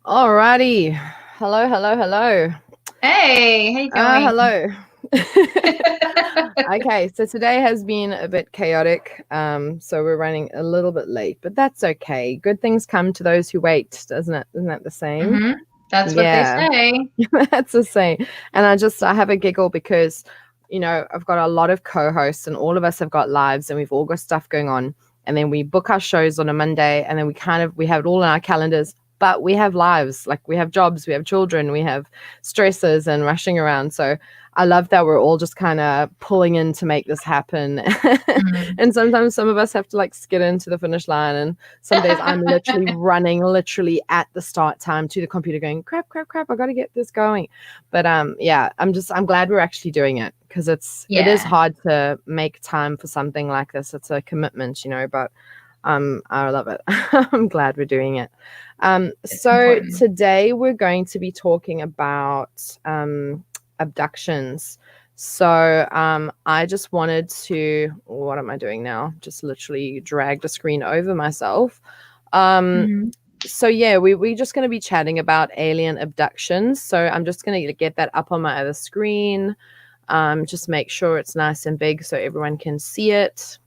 Alrighty. Hello, hello, hello. Hey, how you going? Hello. Okay, so today has been a bit chaotic. So we're running a little bit late, but that's okay. Good things come to those who wait, doesn't it? Isn't that the same? Mm-hmm. That's what they Yeah, say. that's the same. And I have a giggle because, I've got a lot of co-hosts and all of us have got lives and we've all got stuff going on. And then we book our shows on a Monday and then we have it all in our calendars, but we have lives, like we have jobs, we have children, we have stresses and rushing around. So I love that we're all just kind of pulling in to make this happen. And sometimes some of us have to like skid into the finish line. And some days I'm literally running literally at the start time to the computer going, crap, crap, crap, I got to get this going. But yeah, I'm glad we're actually doing it because it is hard to make time for something like this. It's a commitment, but I love it. I'm glad we're doing it. So today we're going to be talking about abductions. So I just wanted to, what am I doing now? Just literally dragged a screen over myself. So yeah, we're just going to be chatting about alien abductions. So I'm just going to get that up on my other screen. Just make sure it's nice and big so everyone can see it.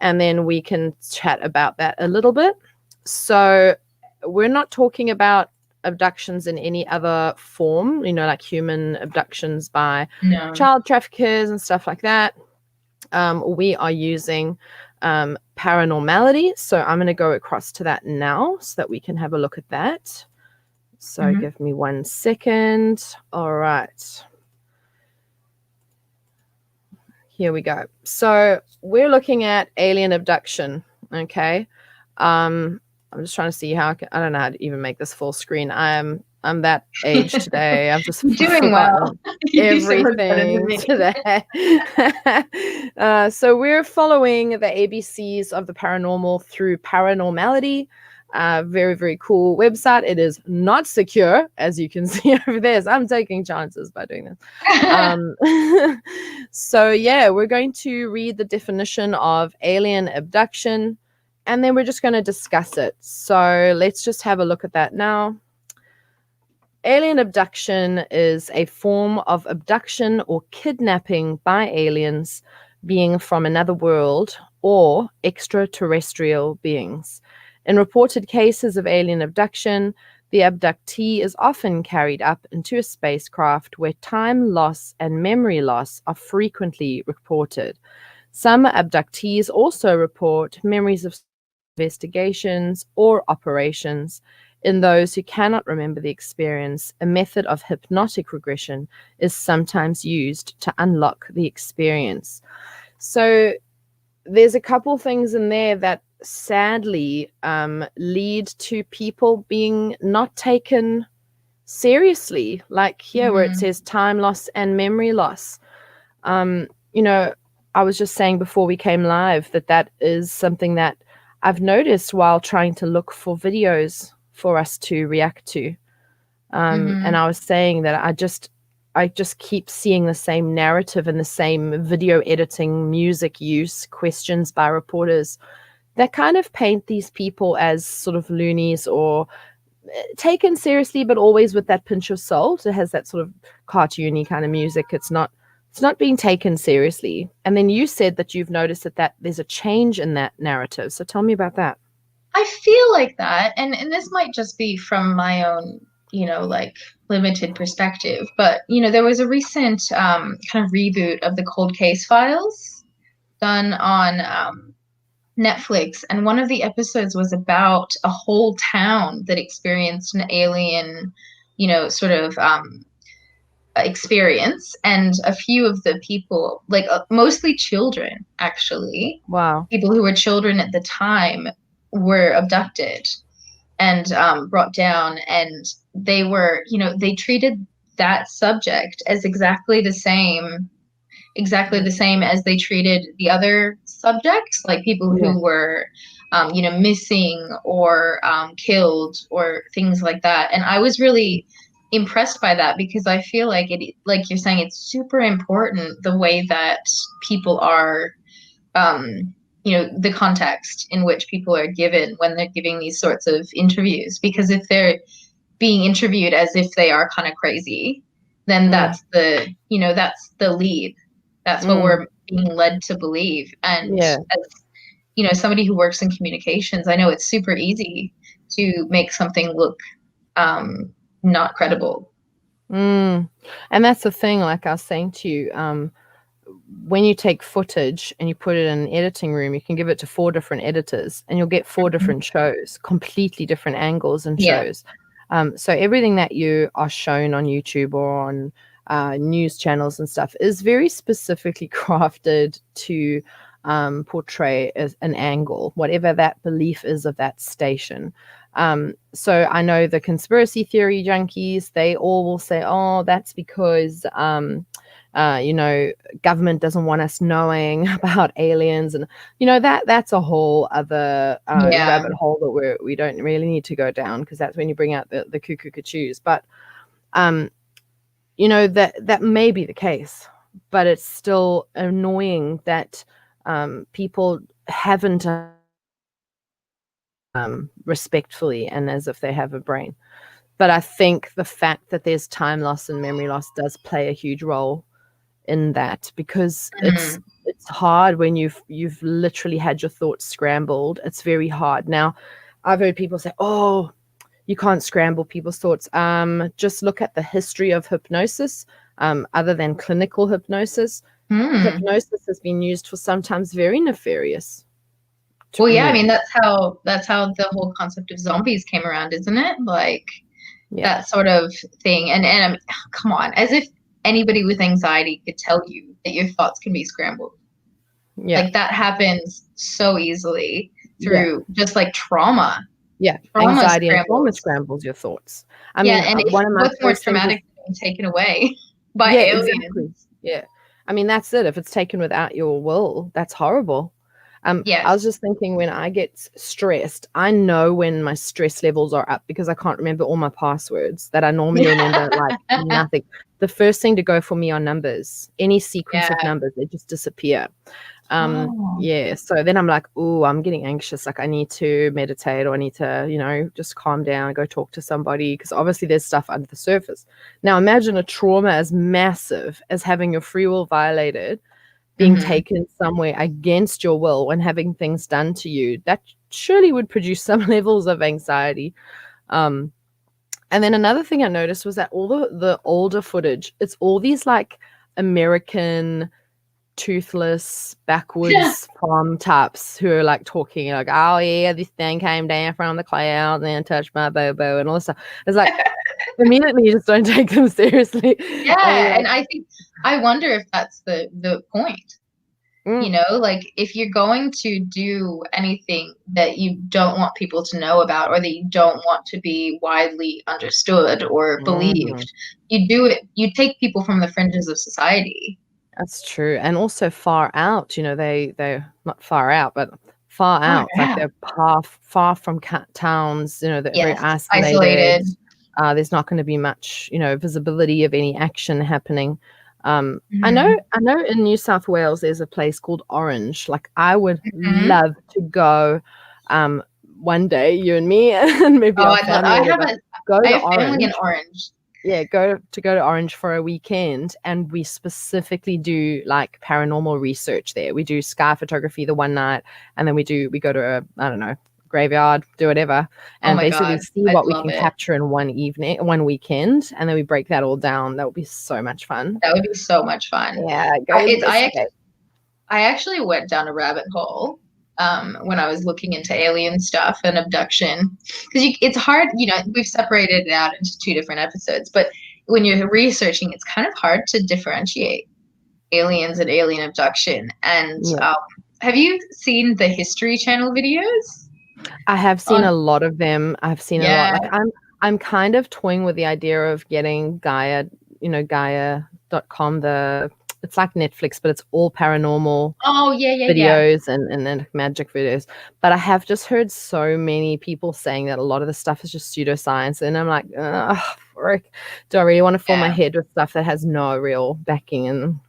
And then we can chat about that a little bit. So we're not talking about abductions in any other form, like human abductions by child traffickers and stuff like that. We are using paranormality. So I'm going to go across to that now so that we can have a look at that. So give me 1 second. All right. Here we go. So we're looking at alien abduction. Okay. I'm just trying to see how I don't know how to even make this full screen. I'm that age today. I've just doing well. Everything today. So we're following the ABCs of the paranormal through paranormality. Very, very cool website. It is not secure, as you can see over there. So I'm taking chances by doing this. So yeah, we're going to read the definition of alien abduction, and then we're just going to discuss it. So let's just have a look at that now. Alien abduction is a form of abduction or kidnapping by aliens, being from another world, or extraterrestrial beings. In reported cases of alien abduction, the abductee is often carried up into a spacecraft where time loss and memory loss are frequently reported. Some abductees also report memories of investigations or operations. In those who cannot remember the experience, a method of hypnotic regression is sometimes used to unlock the experience. So there's a couple things in there that sadly lead to people being not taken seriously, like here where it says time loss and memory loss. I was just saying before we came live that is something that I've noticed while trying to look for videos for us to react to. And I was saying that I just keep seeing the same narrative and the same video editing, music use, questions by reporters that kind of paint these people as sort of loonies or taken seriously, but always with that pinch of salt. It has that sort of cartoony kind of music. It's not being taken seriously. And then you said that you've noticed that there's a change in that narrative. So tell me about that. I feel like that, and this might just be from my own, like limited perspective, but there was a recent kind of reboot of the Cold Case Files done on Netflix, and one of the episodes was about a whole town that experienced an alien, sort of experience, and a few of the people, like mostly children, actually. Wow. People who were children at the time were abducted and brought down, and they were, they treated that subject as exactly the same as they treated the other subjects, like people who were, missing or killed or things like that. And I was really impressed by that because I feel like like you're saying, it's super important the way that people are, the context in which people are given when they're giving these sorts of interviews. Because if they're being interviewed as if they are kind of crazy, then that's the lead. That's what we're being led to believe. And as somebody who works in communications, I know it's super easy to make something look not credible. And that's the thing, like I was saying to you, when you take footage and you put it in an editing room, you can give it to 4 different editors and you'll get 4 different shows, completely different angles and shows. So everything that you are shown on YouTube or on news channels and stuff is very specifically crafted to portray as an angle, whatever that belief is of that station. So I know the conspiracy theory junkies, they all will say, oh, that's because government doesn't want us knowing about aliens, and that's a whole other rabbit hole that we don't really need to go down, because that's when you bring out the cuckoo cachoos. But that may be the case, but it's still annoying that people haven't respectfully and as if they have a brain. But I think the fact that there's time loss and memory loss does play a huge role in that, because it's hard when you've literally had your thoughts scrambled. It's very hard. Now, I've heard people say, oh, you can't scramble people's thoughts. Just look at the history of hypnosis. Other than clinical hypnosis, hypnosis has been used for sometimes very nefarious. Well, yeah, I mean, that's how the whole concept of zombies came around, isn't it? Like that sort of thing. And I mean, come on, as if anybody with anxiety could tell you that your thoughts can be scrambled. Like that happens so easily through just like trauma. Anxiety and trauma scrambles your thoughts. I mean, and what's more traumatic than being taken away by aliens? Exactly. I mean, that's it. If it's taken without your will, that's horrible. I was just thinking, when I get stressed, I know when my stress levels are up because I can't remember all my passwords that I normally remember like nothing. The first thing to go for me are numbers. Any sequence of numbers, they just disappear. So then I'm like, oh, I'm getting anxious. Like I need to meditate, or I need to, just calm down and go talk to somebody, because obviously there's stuff under the surface. Now imagine a trauma as massive as having your free will violated, being taken somewhere against your will and having things done to you. That surely would produce some levels of anxiety. And then another thing I noticed was that all the older footage, it's all these like American toothless backwards farm types who are like talking like, oh yeah, this thing came down from the cloud and then touched my bobo and all this stuff. It's like immediately you just don't take them seriously. And I wonder if that's the point. Like if you're going to do anything that you don't want people to know about, or that you don't want to be widely understood or believed, you take people from the fringes of society. That's true. And also far out, they're not far out, but far out. Like they're far from towns, they're very isolated. There's not going to be much, visibility of any action happening. I know in New South Wales there's a place called Orange. Like I would love to go one day, you and me, and maybe I have family in Orange. Go to Orange for a weekend, and we specifically do like paranormal research there. We do sky photography the one night, and then we go to a graveyard, do whatever, and basically see what we can capture in one weekend, and then we break that all down. That would be so much fun. That would be so much fun. I actually went down a rabbit hole when I was looking into alien stuff and abduction, because it's hard, we've separated it out into 2 different episodes, but when you're researching, it's kind of hard to differentiate aliens and alien abduction. And have you seen the History Channel videos? I have seen a lot of them. I've seen a lot. Like I'm kind of toying with the idea of getting Gaia, Gaia.com, it's like Netflix, but it's all paranormal videos and then magic videos. But I have just heard so many people saying that a lot of the stuff is just pseudoscience, and I'm like, frick, do I really want to fill my head with stuff that has no real backing? And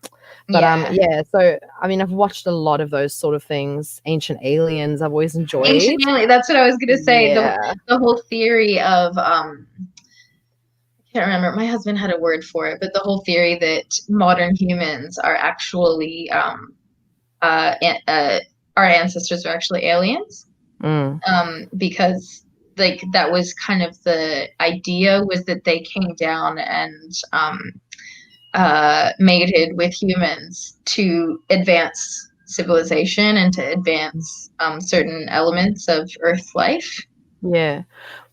so I mean, I've watched a lot of those sort of things. Ancient Aliens, I've always enjoyed. Ancient Aliens, that's what I was gonna say. The whole theory of can't remember. My husband had a word for it, but the whole theory that modern humans are actually uh, our ancestors are actually aliens, Mm. because like that was kind of the idea, was that they came down and mated with humans to advance civilization and to advance certain elements of Earth life. Yeah.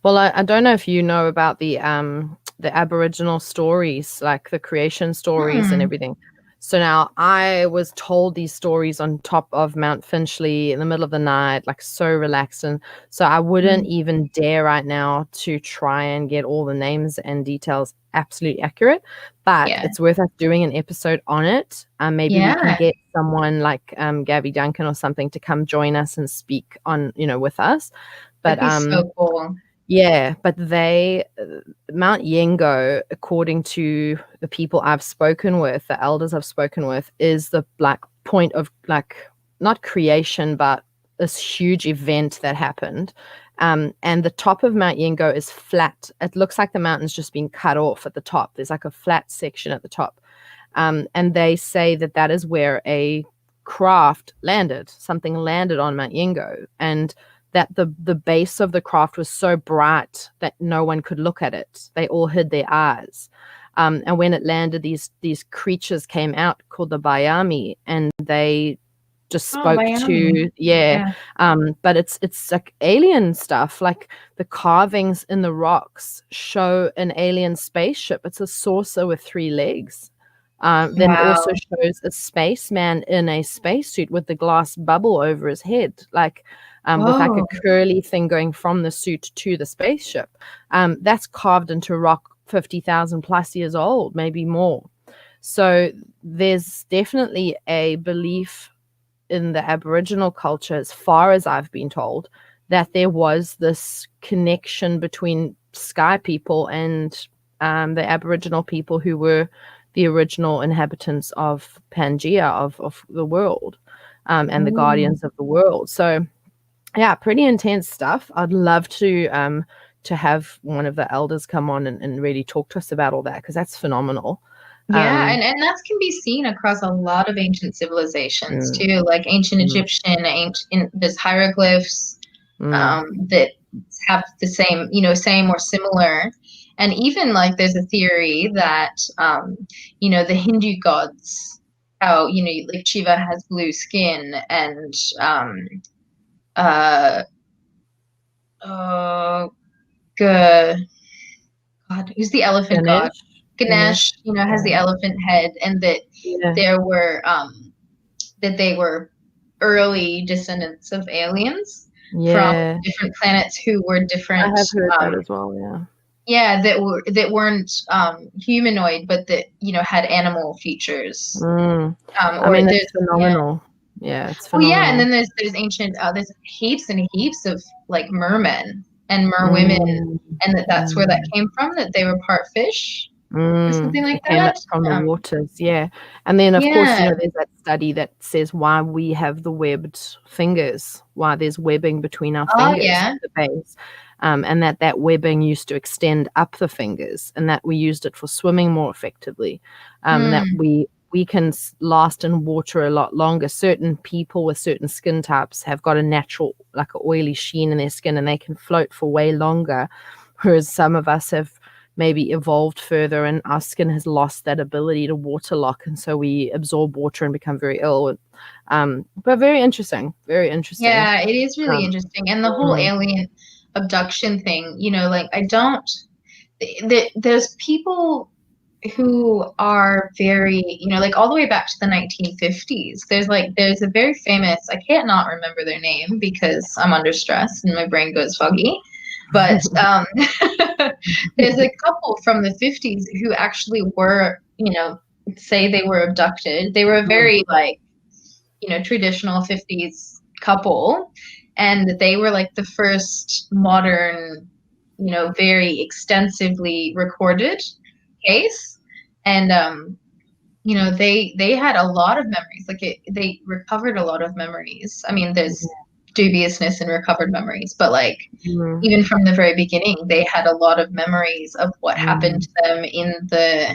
Well, I don't know if you know about the Aboriginal stories, like the creation stories and Hmm. everything. So now I was told these stories on top of Mount Finchley in the middle of the night, like so relaxed. And so I wouldn't even dare right now to try and get all the names and details absolutely accurate, but Yeah. it's worth us doing an episode on it. Maybe we can Yeah. get someone like Gabby Duncan or something to come join us and speak on, with us. But That'd be so cool. yeah, but Mount Yengo, according to the people I've spoken with, the elders I've spoken with, is the like point of like not creation, but this huge event that happened. And the top of Mount Yengo is flat. It looks like the mountain's just been cut off at the top. There's like a flat section at the top. And they say that that is where a craft landed. Something landed on Mount Yengo, and that the base of the craft was so bright that no one could look at it. They all hid their eyes. And when it landed, these creatures came out called the Bayami, and they just Oh, spoke Miami. to, yeah. Yeah. But it's like alien stuff. Like the carvings in the rocks show an alien spaceship. It's a saucer with 3 legs. Then it also Wow. shows a spaceman in a spacesuit with the glass bubble over his head, like with like a Whoa. curly thing going from the suit to the spaceship. That's carved into rock 50,000 plus years old, maybe more. So there's definitely a belief in the Aboriginal culture, as far as I've been told, that there was this connection between sky people and the Aboriginal people who were the original inhabitants of Pangea, of the world, and the Oh. guardians of the world. So yeah, pretty intense stuff. I'd love to have one of the elders come on and really talk to us about all that, because that's phenomenal. Yeah, Um, and that can be seen across a lot of ancient civilizations mm, too, like ancient mm, Egyptian, there's hieroglyphs mm. that have the same, same or similar. And even like there's a theory that the Hindu gods, how, like Shiva has blue skin, and uh oh God, who's the elephant god? Ganesh, Ganesh, Ganesh. has the elephant head, and that Yeah, there were that they were early descendants of aliens from yeah. different planets who were I different, have heard that as well. Yeah. yeah, that weren't humanoid, but that had animal features. I Or mean, there's it's phenomenal. Yeah, it's Oh yeah, and then phenomenal. there's ancient there's heaps and heaps of like mermen and merwomen, Mm, and that's where that mm, came from, that they were part fish or something like It came up that. from the waters. Yeah. And then, of course, Yeah. there's that study that says why we have the webbed fingers, why there's webbing between our Oh fingers yeah. at the base. And that webbing used to extend up the fingers, and that we used it for swimming more effectively, and that Hmm. we can last in water a lot longer. Certain people with certain skin types have got a natural, like an oily sheen in their skin, and they can float for way longer, whereas some of us have maybe evolved further and our skin has lost that ability to water lock, and so we absorb water and become very ill. But very interesting, very interesting. Yeah, it is really Um, interesting. And the whole mm, alien abduction thing, like I don't, there's people who are very, like all the way back to the 1950s. There's a very famous, I can't not remember their name because I'm under stress and my brain goes foggy. But there's a couple from the 50s who actually were, say they were abducted. They were a very like, traditional 50s couple, and they were like the first modern, very extensively recorded case. And they had a lot of memories, like they recovered a lot of memories. I mean, there's dubiousness in recovered memories, but like Mm. even from the very beginning, they had a lot of memories of what happened to them in the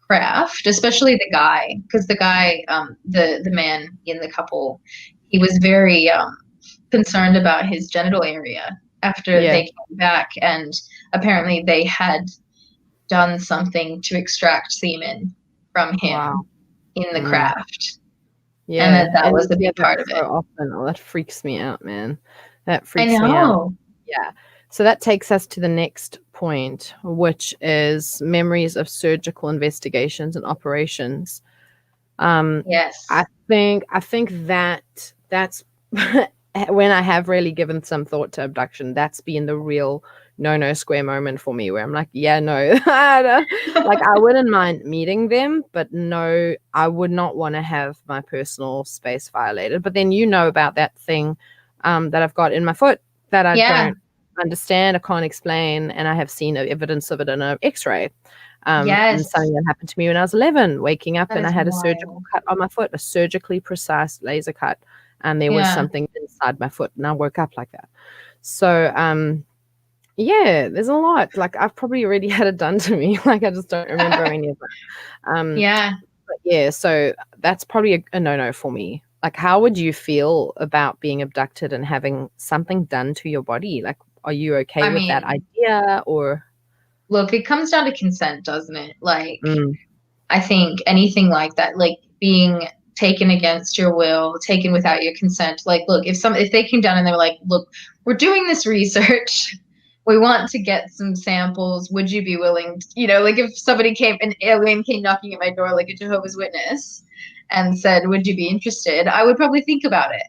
craft, especially the guy, because the guy, the man in the couple, he was very concerned about his genital area after Yeah. they came back, and apparently they had done something to extract semen from him Wow. in the craft. Yeah. And that And was you a hear big that part of so it. often. Oh, that freaks me out, man. That I freaks me out. know. Yeah. So that takes us to the next point, which is memories of surgical investigations and operations. Yes. I think that's when I have really given some thought to abduction. That's been the real no square moment for me, where I'm like, yeah, no, like I wouldn't mind meeting them, but no, I would not want to have my personal space violated. But then about that thing that I've got in my foot that I don't understand, I can't explain, and I have seen evidence of it in an X-ray. And Yes. something that happened to me when I was 11, waking up That and I is had a wild. surgical cut on my foot, a surgically precise laser cut, and there was something inside my foot, and I woke up like that. So, yeah, there's a lot. Like I've probably already had it done to me. Like I just don't remember any of it. But yeah, so that's probably a no for me. Like, how would you feel about being abducted and having something done to your body? Like, are you okay with that idea, or? Look, it comes down to consent, doesn't it? Like, I think anything like that, like being taken against your will, taken without your consent. Like, look, if they came down and they were like, look, we're doing this research, we want to get some samples, would you be willing to, like if an alien came knocking at my door like a Jehovah's Witness and said, would you be interested? I would probably think about it,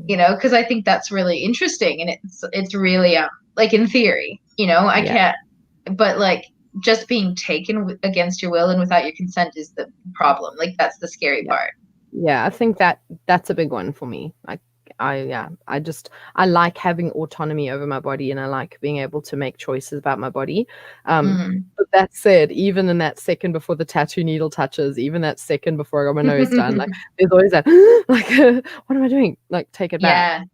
because I think that's really interesting, and it's really like in theory, I can't, but like just being taken against your will and without your consent is the problem. Like that's the scary part. Yeah, I think that's a big one for me. Like I like having autonomy over my body, and I like being able to make choices about my body. But that said, even in that second before the tattoo needle touches, even that second before I got my nose done, like there's always that like what am I doing? Like take it back.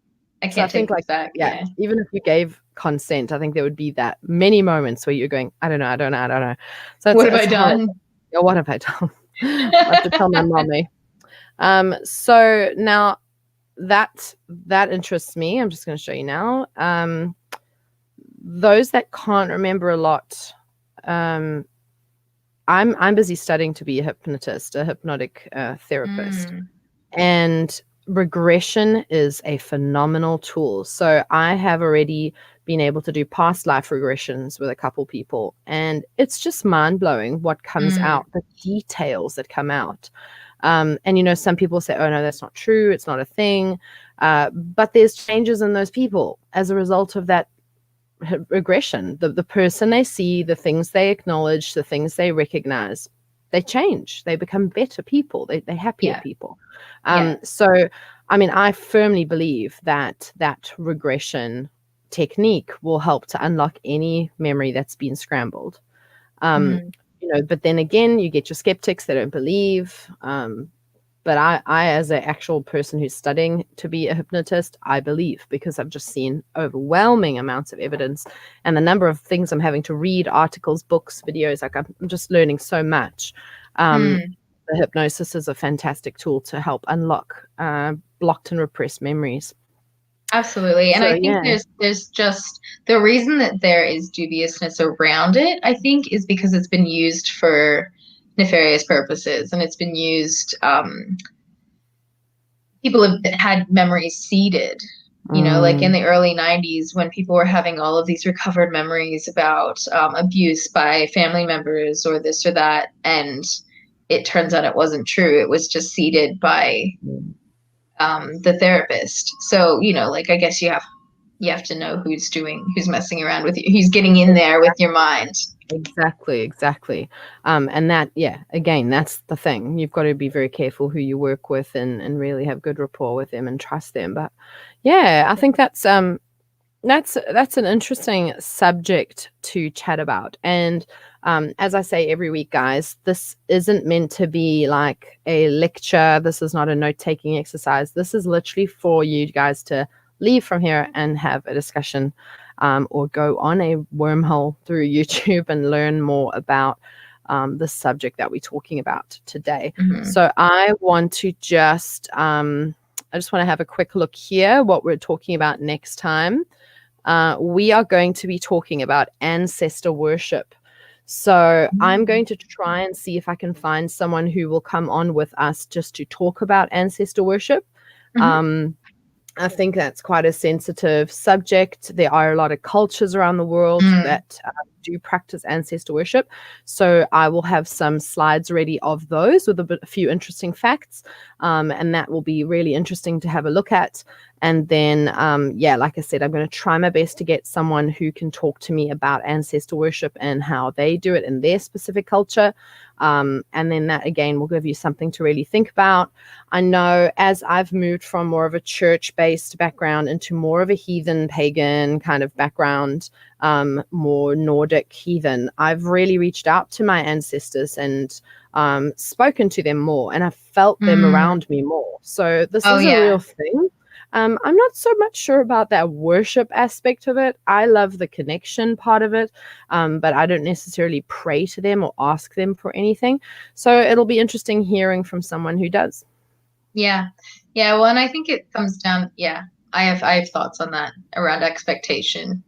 I can't take it back. Yeah. Even if you gave consent, I think there would be that many moments where you're going, I don't know. So what have I done? Yeah, what have I done? I have to tell my mommy. So now that interests me. I'm just going to show you now. Those that can't remember a lot, I'm busy studying to be a hypnotist, a hypnotic therapist, and regression is a phenomenal tool. So I have already been able to do past life regressions with a couple people, and it's just mind-blowing what comes out, the details that come out. And some people say, oh no, that's not true, it's not a thing, but there's changes in those people as a result of that regression. The person they see, the things they acknowledge, the things they recognize, they change, they become better people, they're happier people. So I mean, I firmly believe that regression technique will help to unlock any memory that's been scrambled. But then again, you get your skeptics that don't believe. But I, as an actual person who's studying to be a hypnotist, I believe, because I've just seen overwhelming amounts of evidence, and the number of things I'm having to read, articles, books, videos, like I'm just learning so much. The hypnosis is a fantastic tool to help unlock blocked and repressed memories. Absolutely. And I think there's just the reason that there is dubiousness around it, I think, is because it's been used for nefarious purposes, and it's been used, people have had memories seeded, like in the early 90s when people were having all of these recovered memories about abuse by family members or this or that, and it turns out it wasn't true. It was just seeded by the therapist. So, like I guess you have to know who's messing around with you, who's getting in there with your mind. Exactly. And that, again, that's the thing. You've got to be very careful who you work with and really have good rapport with them and trust them. But I think that's That's an interesting subject to chat about. And as I say every week, guys, this isn't meant to be like a lecture. This is not a note-taking exercise. This is literally for you guys to leave from here and have a discussion, or go on a wormhole through YouTube and learn more about the subject that we're talking about today. So I want to just have a quick look here what we're talking about next time. We are going to be talking about ancestor worship. So I'm going to try and see if I can find someone who will come on with us just to talk about ancestor worship. I think that's quite a sensitive subject. There are a lot of cultures around the world that do practice ancestor worship. So I will have some slides ready of those with a few interesting facts. And that will be really interesting to have a look at. And then, like I said, I'm going to try my best to get someone who can talk to me about ancestor worship and how they do it in their specific culture. And then that, again, will give you something to really think about. I know as I've moved from more of a church-based background into more of a heathen, pagan kind of background, more Nordic heathen, I've really reached out to my ancestors and spoken to them more, and I've felt them around me more. So this is a real thing. I'm not so much sure about that worship aspect of it. I love the connection part of it, but I don't necessarily pray to them or ask them for anything. So it'll be interesting hearing from someone who does. Yeah. Well, and I think it comes down. I have thoughts on that around expectation.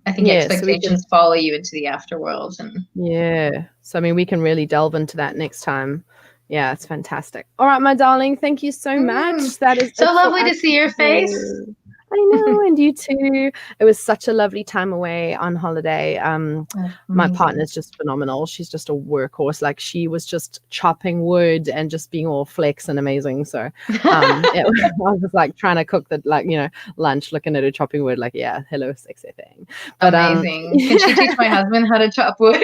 I think expectations follow you into the afterworld, and so I mean, we can really delve into that next time. Yeah, it's fantastic. All right, my darling, thank you so much. That is so lovely to see your face. I know, and you too. It was such a lovely time away on holiday. My partner's just phenomenal. She's just a workhorse. Like, she was just chopping wood and just being all flex and amazing. So I was like trying to cook the lunch, looking at her chopping wood, like, yeah, hello, sexy thing. But, amazing. Can she teach my husband how to chop wood?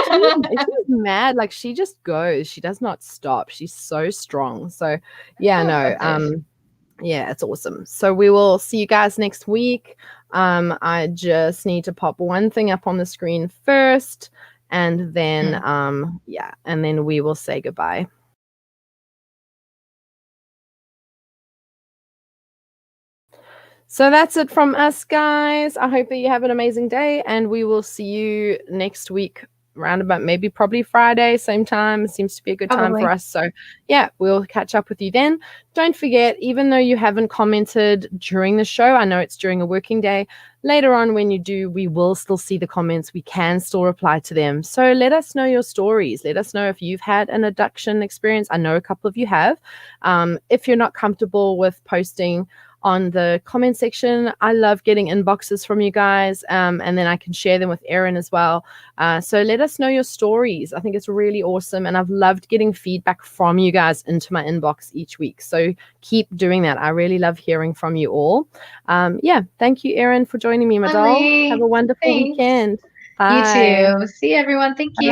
She's mad. Like, she just goes. She does not stop. She's so strong. So yeah, it's awesome. So we will see you guys next week. I just need to pop one thing up on the screen first, and then and then we will say goodbye. So that's it from us, guys. I hope that you have an amazing day, and we will see you next week roundabout, probably Friday, same time. It seems to be a good time for us. So yeah, we'll catch up with you then. Don't forget, even though you haven't commented during the show, I know it's during a working day, later on when you do, we will still see the comments. We can still reply to them. So let us know your stories. Let us know if you've had an abduction experience. I know a couple of you have. If you're not comfortable with posting on the comment section, I love getting inboxes from you guys, and then I can share them with Erin as well. So let us know your stories. I think it's really awesome, and I've loved getting feedback from you guys into my inbox each week. So keep doing that. I really love hearing from you all. Thank you, Erin, for joining me, my doll. Have a wonderful weekend. Bye. You too. See everyone. Thank you.